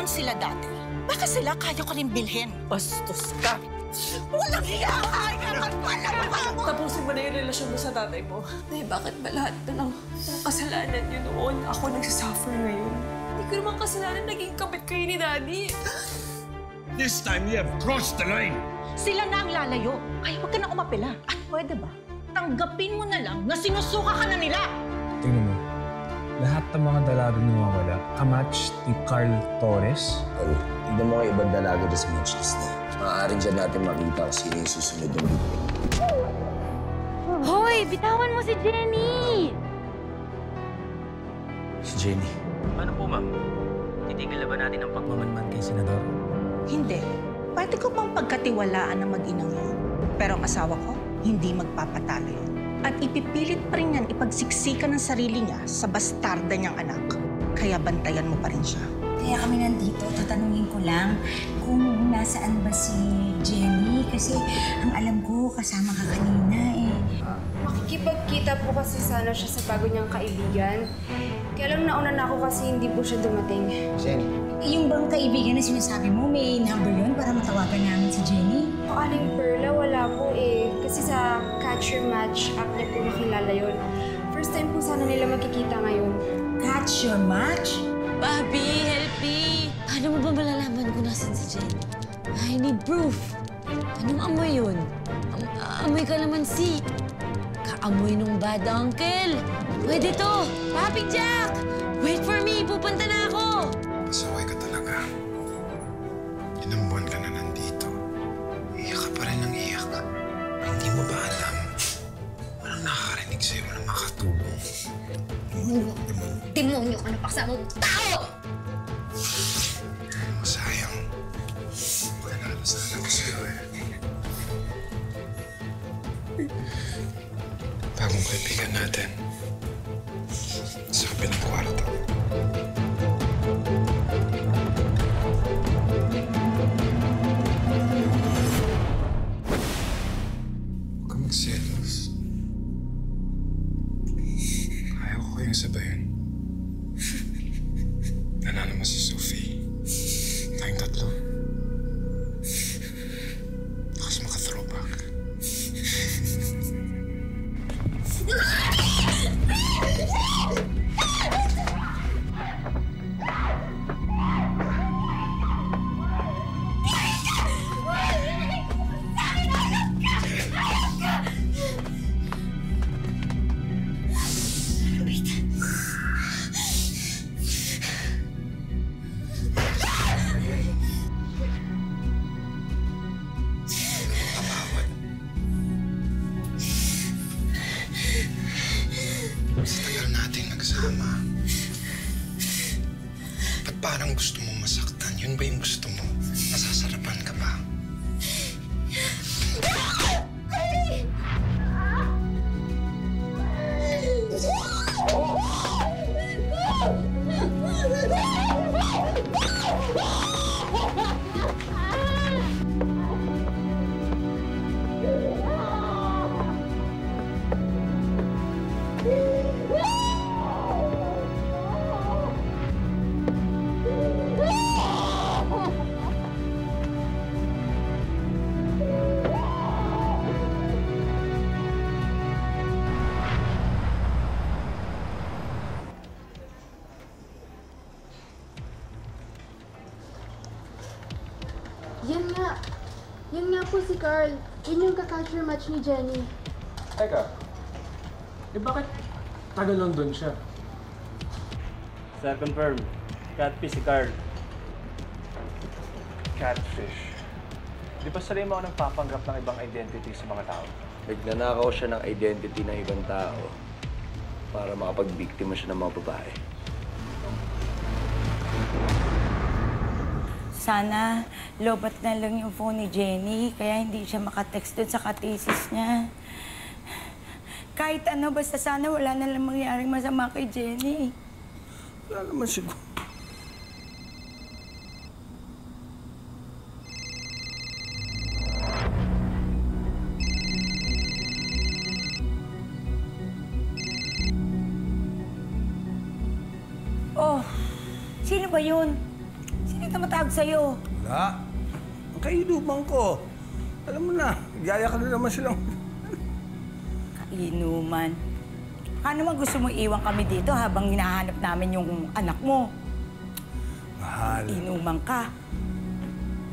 ganon sila dati, baka sila kaya ko rin bilhin. Bastos ka! Walang hiya! Ay, naman pala mo! Tapusin mo na yung relasyon mo sa tatay mo. Nay, bakit ba lahat na ng kasalanan niyo noon? Ako nagsasuffer ngayon. Hindi ko naman kasalanan naging kabit kayo ni Daddy. This time you have crossed the line. Sila na ang lalayo, kaya huwag ka na umapila. At pwede ba? Tanggapin mo na lang na sinusuka ka na nila! Tingnan mo, lahat ng mga dalaga nawawala, kamatch ni Carl Torres. Tol, tignan mo kayo ibang dalaga na sa match list na. Maaaring dyan natin makita kung sino yung susunod yung victim. Hoy! Bitawan mo si Jenny! Si Jenny. Ano po, ma'am? Titigil na ba natin ang pagmamanman kay Senador? Hindi. Pwede ko pang pagkatiwalaan ng mag-inang yun. Pero ang asawa ko, hindi magpapatalo yun. At ipipilit pa rin yan ipagsiksikan ng sarili niya sa bastarda niyang anak. Kaya bantayan mo pa rin siya. Kaya kami nandito, tatanungin ko lang kung nasaan ba si Jenny. Kasi ang alam ko, kasama ka kanina eh. Makikipagkita po kasi sana siya sa bago niyang kaibigan. Kaya lang nauna na ako kasi hindi po siya dumating. Jenny. Yung bang kaibigan na sinasabi mo, may number yun para matawagan namin si Jenny? O Aling Perla, wala po eh. Kasi sa Catch Your Match app niya po nakilala yun. First time po sana nila magkikita ngayon. Catch Your Match? Bobby, help me! Paano mo ba malalaman kung nasan si Jenny? I need proof. Anong amoy yun? Amoy kalamansi. Kaamoy nung bad uncle. Pwede to! Papi Jack! Wait for me! Pupunta na ako! Pasaway ka talaga. Ilang buwan ka na nandito. Iyak ka pa rin ng iyak. Hindi mo ba alam? Walang nakakarinig sa'yo, walang makatulong. Demonyo ka na paksa mong tao! Sayang. Panalo sana ko sa'yo eh. Bagong kaibigan natin. Sa kabilang kwarto. Huwag kang magselos. Ayaw ko kayong sabayan. Nanalo mo si Sophie. Tayong tatlo. Bakas maka-throwback. Sa tagal nating nagsama, ba't parang gusto mo masaktan? Yun ba yung gusto mo? Nasasarapan ka ba? Yan nga po si Carl. Yun yung ka-catch your match ni Jenny. Teka, bakit tagal lang doon siya? Sir, confirm. Catfish si Carl. Catfish. Di ba sarili mo ako nagpapanggap ng ibang identity sa mga tao? Nagnanakaw siya ng identity ng ibang tao para makapagbiktima siya ng mga babae. Sana lobat na lang yung phone ni Jenny, kaya hindi siya makatext doon sa ka-thesis niya. Kahit ano, basta sana wala na lang mangyaring masama kay Jenny. Wala naman siguro. Oh, sino ba yun? Sino kita matawag sa'yo? Wala. Ang kainuman ko. Alam mo na, yaya ka na naman silang... Kainuman. Baka naman gusto mo iwan kami dito habang hinahanap namin yung anak mo. Mahal. Inuman ka.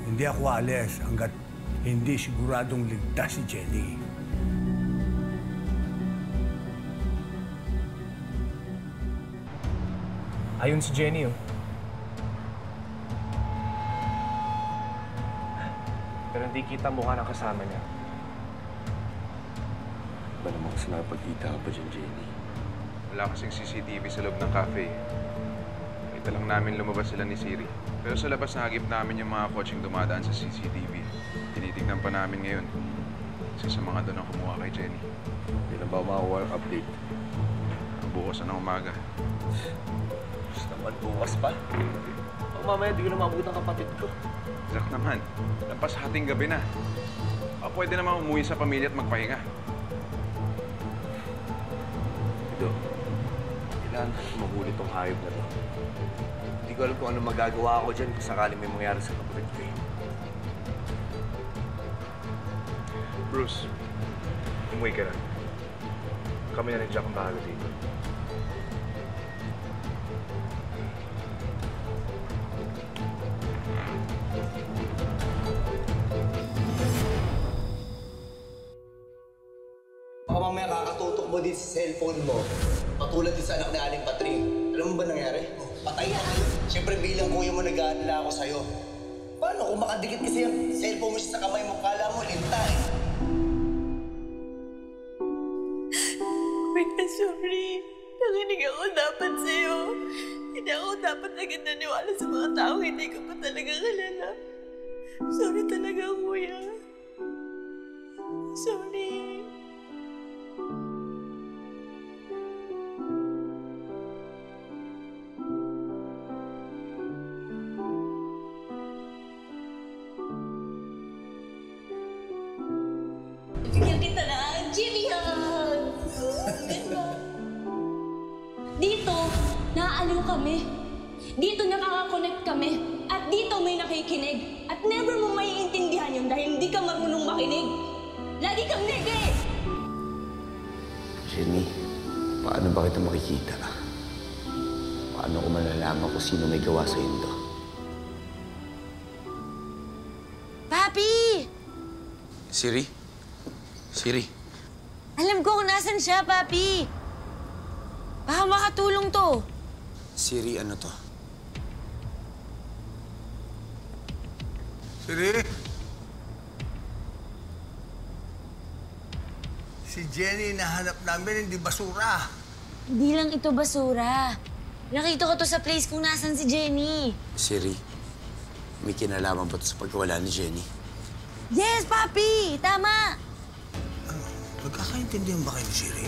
Hindi ako alis hanggat hindi siguradong ligtas si Jenny. Ayun si Jenny, oh. Pero hindi kita mukha ng kasama niya. Ba naman kasi nakapagkita ka pa dyan, Jenny? Wala kasing CCTV sa loob ng cafe. Kita lang namin lumabas sila ni Siri. Pero sa labas nahagip namin yung mga kotseng dumadaan sa CCTV. Tinitignan pa namin ngayon. Isa sa mga doon ang kumuha kay Jenny. Hindi na ba makakuha ng update? Bukas na ng umaga. Gusto naman bukas pa. O mamaya, di ko na maabot ang kapatid ko. Zach naman, lampas hating gabi na. O pwede naman umuwi sa pamilya at magpahinga. Ito, kailangan ko mahuli tong hayop na to. Hindi ko alam kung ano magagawa ko dyan kung sakaling may mangyari sa kapatid ko. Bruce, umuwi ka na. Kami na rin Jack ang bahala dito. Baka mamaya kakatutok mo din sa cellphone mo. Patulad din sa anak ni Aling Patring. Alam mo ba nangyari? Patay na kayo. Siyempre bilang kuya mo nag-aalala ako sa'yo. Paano kung makadikit kasi yung cellphone mo sa kamay mo, kala mo linta eh. Kuya, sorry. Nakinig ako dapat sa'yo. Hindi ako dapat agad naniwala sa mga taong hindi ko pa talaga kilala. Sorry talaga, kuya. Sorry. Bigyan kita na, Jimmy Hug! Ganda. Dito, naaaliw kami. Dito nakaka-connect kami. At dito may nakikinig. At never mo maiintindihan yun dahil hindi ka marunong makinig. Lagi kang nege! Jenny, paano ba kita makikita? Paano ko malalaman kung sino may gawa sa to? Papi! Siri? Siri? Alam ko kung nasan siya, Papi. Baka makatulong to. Siri, ano to? Siri? Si Jenny nahanap namin, hindi basura. Hindi lang ito basura. Nakita ko to sa place kung nasan si Jenny. Siri, may kinalaman ba to sa pagkawala ni Jenny? Yes, Papi! Tama! Magkakaintindihan ba kayo ni Siri?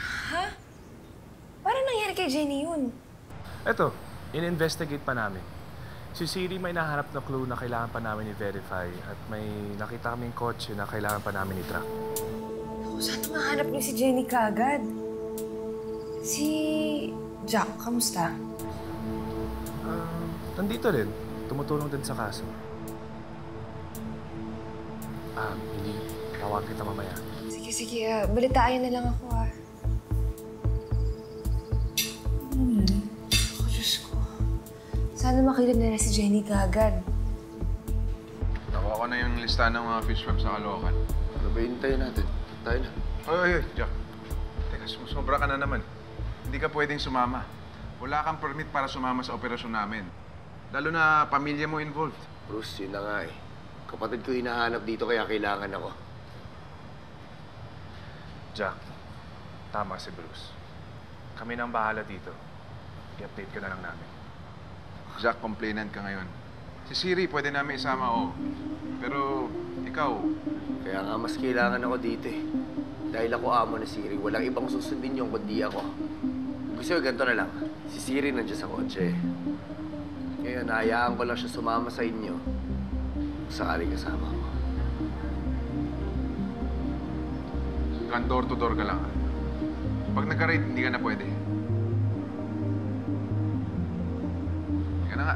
Ha? Paano nangyari kay Jenny yun? Eto, in-investigate pa namin. Si Siri may nahanap na clue na kailangan pa namin i-verify at may nakita kaming kotse na kailangan pa namin i-track. Saan mahanap niyo si Jenny kaagad? Si Jack, kamusta? Nandito rin. Tumutulong din sa kaso. Hindi. Tawag kita mamaya. Sige. Balitaan na lang ako, ah. Ako, Diyos ko. Sana makita nila si Jenny kaagad. Nakuha ko na yung listahan ng mga fish farm sa Caloocan. Ano ba hintayin natin? Tayo na. Oy, Jack. Teka, sumusobra ka na naman. Hindi ka pwedeng sumama. Wala kang permit para sumama sa operasyon namin. Lalo na pamilya mo involved. Bruce, yun na nga eh. Kapatid ko hinahanap dito kaya kailangan ako. Jack, tama si Bruce. Kami nang bahala dito. I-update ka na lang namin. Jack, complainant ka ngayon. Si Siri, pwede namin isama, oo. Pero ikaw... Kaya nga mas kailangan ako dito eh. Dahil ako amo na Siri, walang ibang susundin yung kundi ako. Gusto ko ganito na lang. Si Siri nandiyan sa kotse. Ngayon, hayaan ko lang siya sumama sa inyo. Sakaling kasama ko. Hanggang door-to-door ka lang. Pag nagka-rate, hindi ka na pwede. Hindi ka na nga.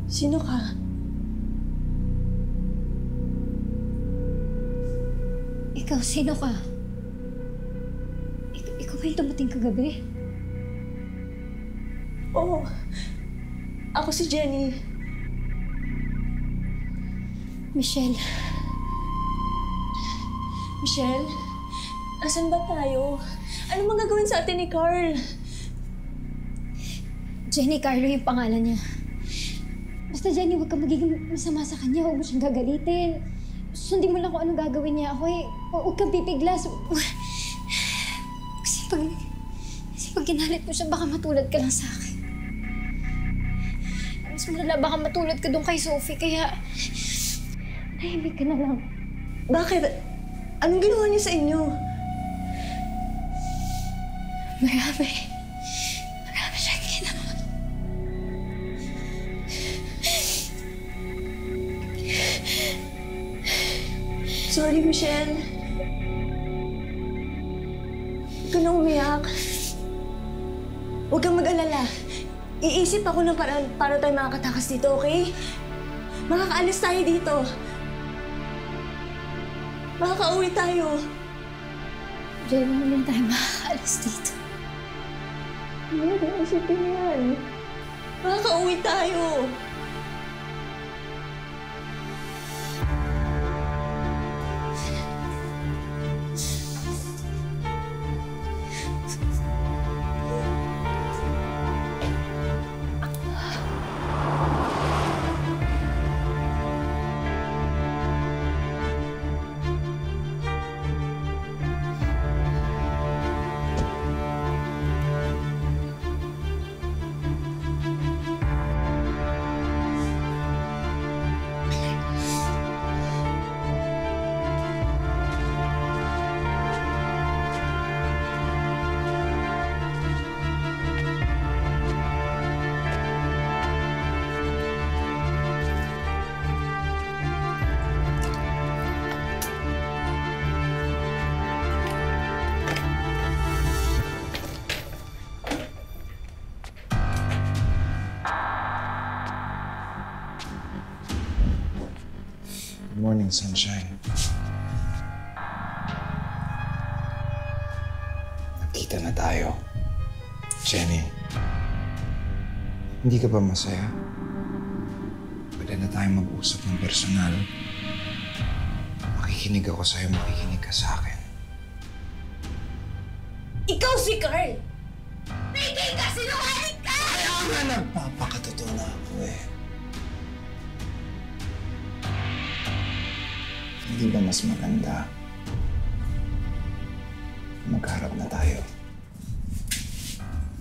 Sino ka? Ikaw, sino ka? Ikaw ba yung dumating kagabi? Oo. Ako si Jenny. Michelle. Michelle? Asan ba tayo? Ano mang gagawin sa atin ni Carl? Jenny Carlo yung pangalan niya. Basta Jenny, huwag ka magiging masama sa kanya. Huwag mo siyang gagalitin. Sundin mo lang kung anong gagawin niya. Okay? Huwag kang pipiglas. Kasi pag ginalit mo siya, baka matulad ka lang sa akin. Mas malala, baka matulad ka doon kay Sophie. Kaya, nahimik ka na lang. Bakit? Anong ginawa niya sa inyo? Marami siyang ginawa. Sorry, Michelle. Huwag ka na umiyak. Huwag kang mag-alala. Iisip ako ng paraan para tayo makakatakas dito, okay? Makakaalis tayo dito. Makakauwi tayo. Jenny, hindi tayo makakaalis dito. Ano kung isipin yan? Makakauwi tayo. Good morning, sunshine. Nagkita na tayo. Jenny, hindi ka ba masaya? Pwede na tayo mag-usap ng personal. Makikinig ako sa'yo, makikinig ka sa akin. Ikaw si Carl! Hindi ka! Sinungaling ka! Kaya nga nagpapakatotoo na ako eh. Hindi ba mas maganda magharap na tayo?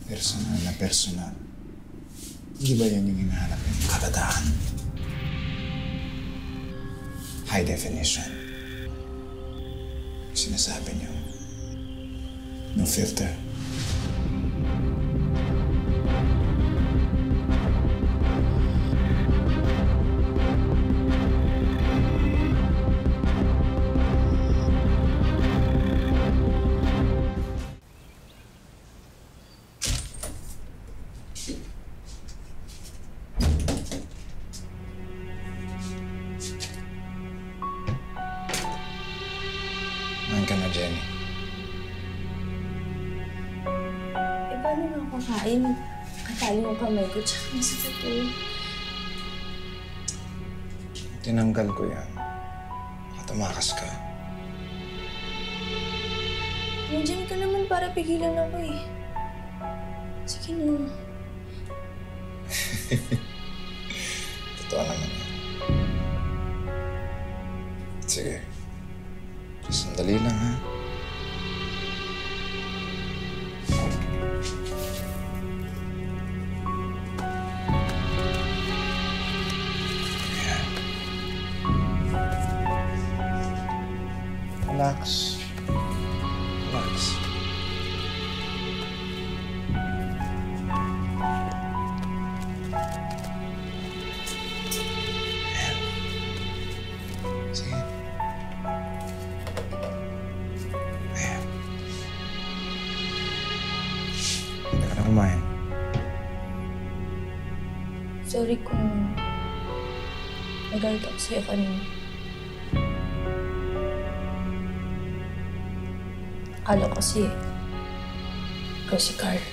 Personal na personal. Hindi ba yun yung hinahanap ng kabataan? High definition. Sinasabi niyo, no filter. Kumain ka na, Jenny. Eh, paano nga ako kain? Katali mo kamay ko, tsaka masakit eh. Tinanggal ko yan. Tumakas ka. Nandiyan ka naman para pigilan ako eh. Sige na. Totoo naman yan. Sige. Sandali lang, ha? Ayan. Relax. Relax. na kumain. Sorry kung nagalit ako sa'yo kanina. Akala ko kasi ikaw si Carl.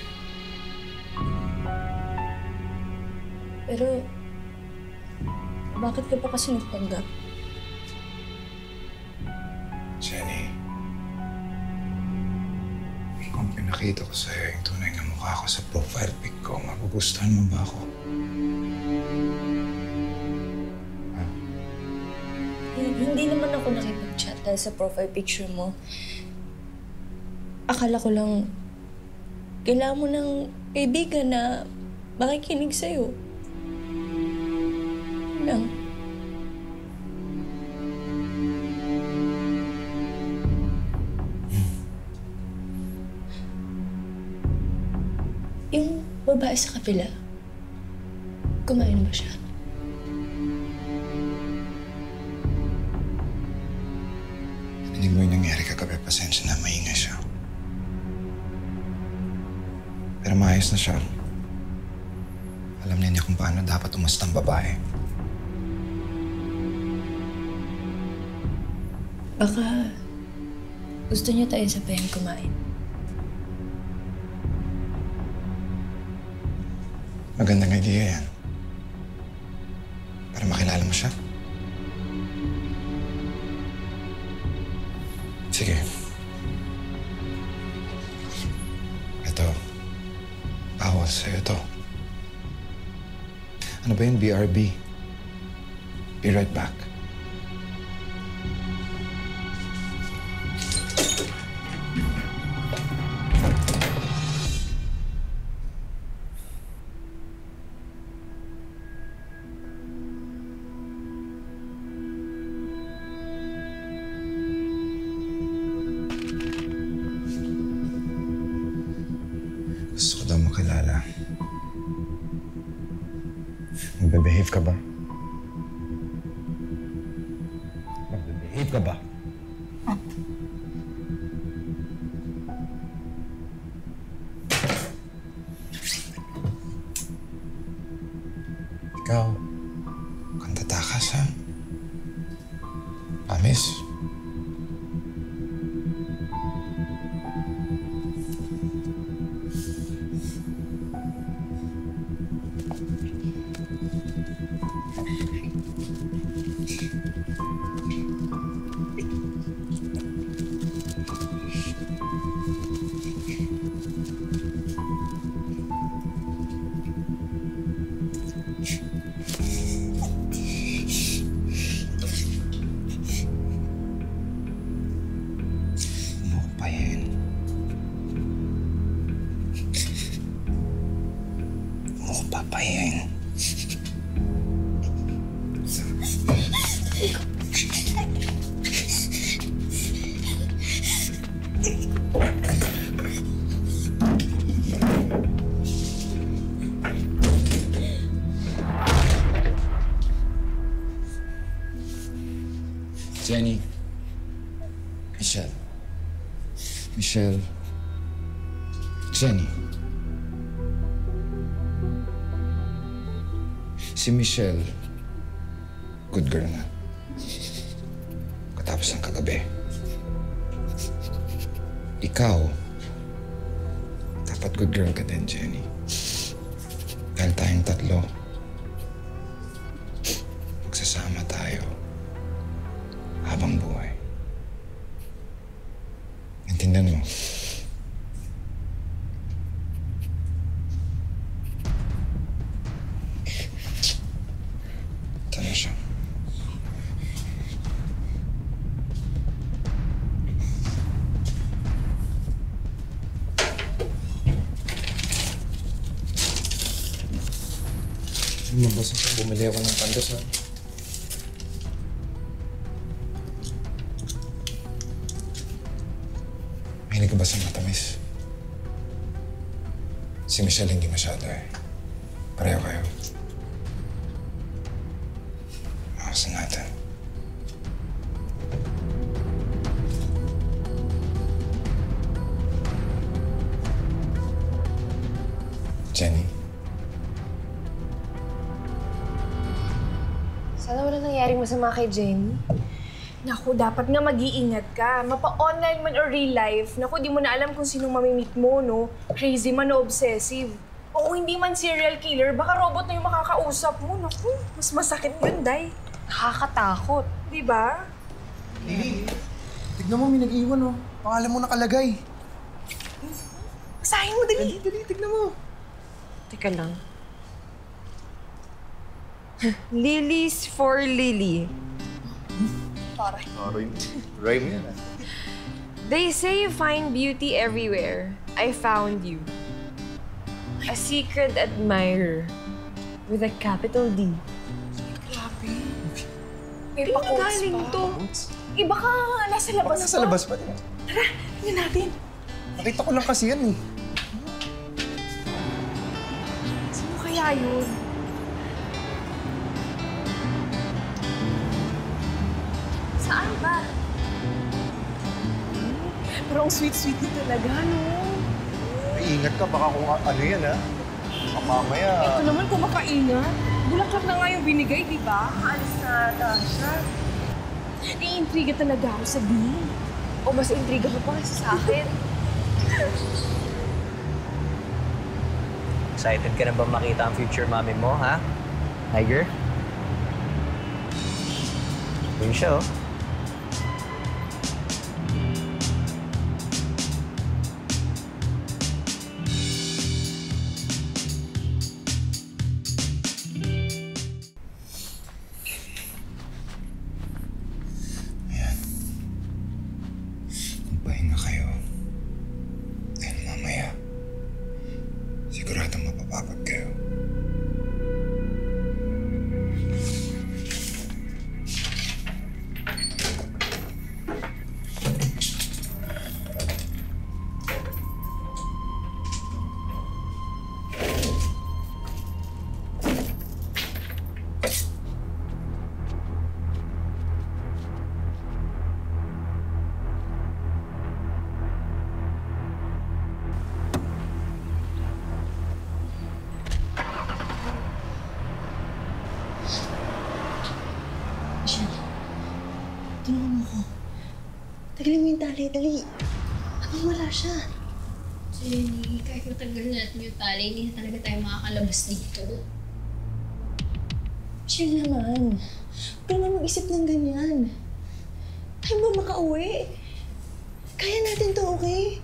Pero bakit ka pa kasi nagpanggap? Jenny, kung pinakita ko sa'yo yung tunay na mukha ko sa profile pic ko, magugustuhan mo ba ako? Hindi naman ako nakipag-chat dahil sa profile picture mo. Akala ko lang kailangan mo ng kaibigan na makikinig sa'yo. Yun lang. Yung babae sa kapila, kumain na ba siya? Hindi mo yung nangyari kagabi, pasensya na, maingay siya. Pero maayos na siya. Alam na niya kung paano dapat umasta ang babae. Baka gusto niya tayo sabayan kumain. Magandang idea yan. Para makilala mo siya. Sige. Ito. Bawal sa'yo to. Ano ba yung BRB? Be right back. Gusto ko daw makilala. Magbe-behave ka ba? Magbe-behave ka ba? Ikaw, kung tatakas ha? Promise? Papayin. Jenny. Michelle. Michelle. Jenny. Si Michelle, good girl na. Katapos ng kagabi. Ikaw, dapat good girl ka din, Jenny. Dahil tayong tatlo, magsasama tayo habang buhay. Intindihan mo? Siya. Mabasa ko, bumili ako ng pandesal. Mahilig ka ba sa matamis? Si Michelle hindi masyado eh. Pareho kayo. Ayos natin. Jenny? Sana wala nangyaring masama kay Jenny. Naku, dapat nga mag-iingat ka. Mapa-online man or real life. Naku, di mo na alam kung sinong mamimit mo, no? Crazy man o obsessive. O hindi man serial killer, baka robot na yung makakausap mo. Naku, mas masakit yun, Day. Nakakatakot. Di ba? Lily, tignan mo, may nag-iwan, oh. Pangalan mo nakalagay. Basahin mo, dali. Dali, tignan mo. Teka lang. Lilies for Lily. Rhyme yan, ah. They say you find beauty everywhere. I found you. A secret admirer. With a capital D. Grabe. May galing to. Iba ka nasa labas Nasa labas pa. Tara, tingnan natin. Nakita ko lang kasi yan, eh. Sino kaya yun? Saan ba? Pero ang sweet-sweet niya talaga, no? Ingat ka, baka kung ano yan, ha? Mamaya... Ito naman kung makaingat. Bulaklak na nga yung binigay, di ba? Alis na ata siya. Naiintriga talaga ako sa Dean. O mas intriga ka pa kasi sa akin. Excited ka na ba makita ang future mommy mo, ha? Tiger? Yun siya, oh. Pahinga kayo. Dahil mamaya, siguradong mapapagod kayo. Tulungan mo ko. Tagalin mo yung tali, dali. Habang wala siya. Jenny, kahit matanggal natin yung tali, hindi na talaga tayo makakalabas dito. Chill naman. Huwag ka naman mag-isip ng ganyan. Tayo ba makauwi? Kaya natin to, okay?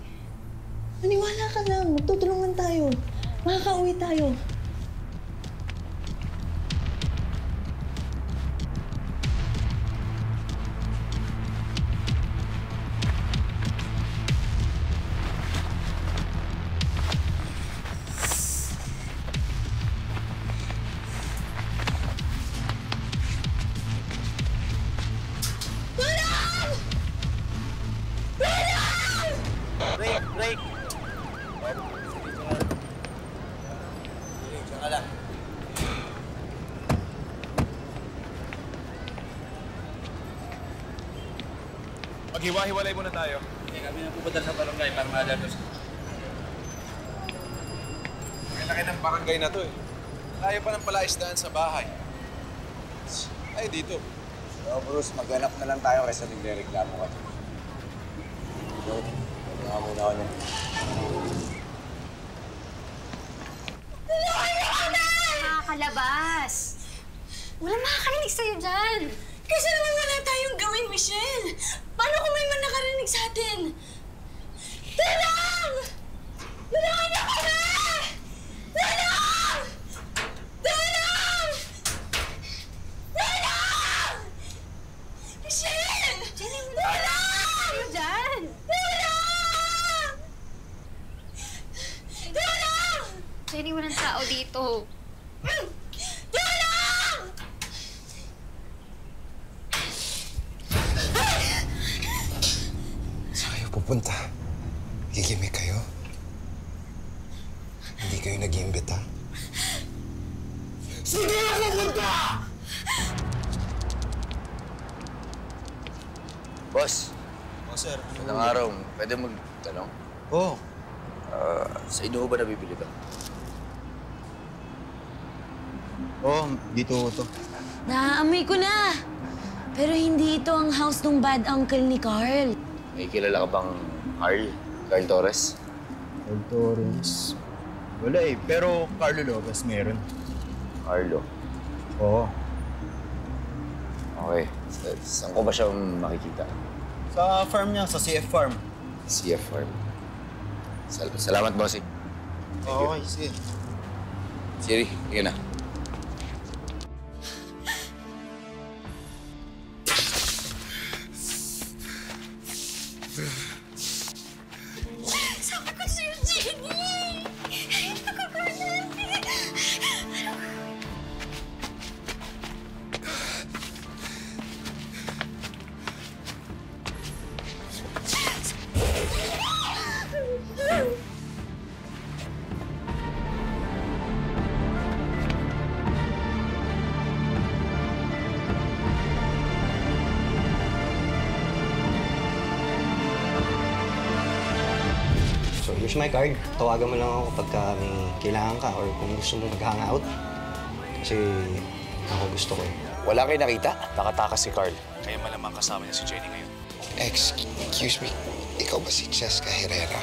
Maniwala ka lang. Magtutulungan tayo. Makakauwi tayo. Break! Diyan ka lang. Maghiwa-hiwalay muna tayo. Hindi kami na pupunta sa barangay para maadalos. Ang laki ng barangay na to, eh. Layo pa ng palaisdaan sa bahay. Ay, dito. So, Bruce, maghanap na lang tayo kaysa nagre-reklamo ka. So, nga muna ako niyan. Nakakalabas! Walang makakarinig sa'yo dyan! Kasi naman wala tayong gawin, Michelle! Paano kung may man nakarinig sa atin? Tulong! Tulungan niyo kami! Tulong! Tulong! Tulong! Michelle! Jenny, tulong! sa'yo dyan! Tulong! Tulong! Jenny, walang tao dito. Tulong! Saan kayo pupunta? Gigimik kayo? Hindi kayo nag-iimbita? Sige ako pupunta! Boss. Sir. Ilang araw, pwede magtanong? Oo. Sa inyo ba nabibili to? Oo, dito to. Naaamoy ko na! Pero hindi ito ang house ng bad uncle ni Carl. May kilala ka bang Carl? Carl Torres? Carl Torres. Wala eh, pero Carlo Lopez meron. Carlo? Oo. Okay. Saan ko ba siya makikita? Sa farm niya, sa CF Farm. CF Farm. Salamat, bossing. Okay, sige. Siri, ikaw na. Sabi ko sa'yo, Jenny! So, here's my card. Tawagan mo lang ako pagka may kailangan ka or kung gusto mo mag-hangout. Kasi ako gusto ko eh. Wala kayo nakita? Nakatakas si Carl. Kaya malamang kasama niya si Jenny ngayon. Excuse me, ikaw ba si Jessica Herrera?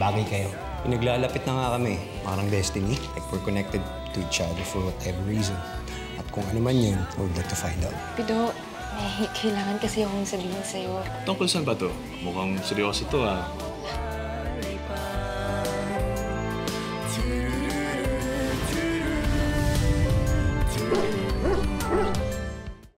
Bagay kayo. Pinaglalapit na nga kami. Parang destiny. Like we're connected to each other for whatever reason. At kung ano man yun, I would like to find out. Pido, kailangan kasi akong sabihin sa'yo. Tungkol saan ba to? Mukhang seryoso to, ah.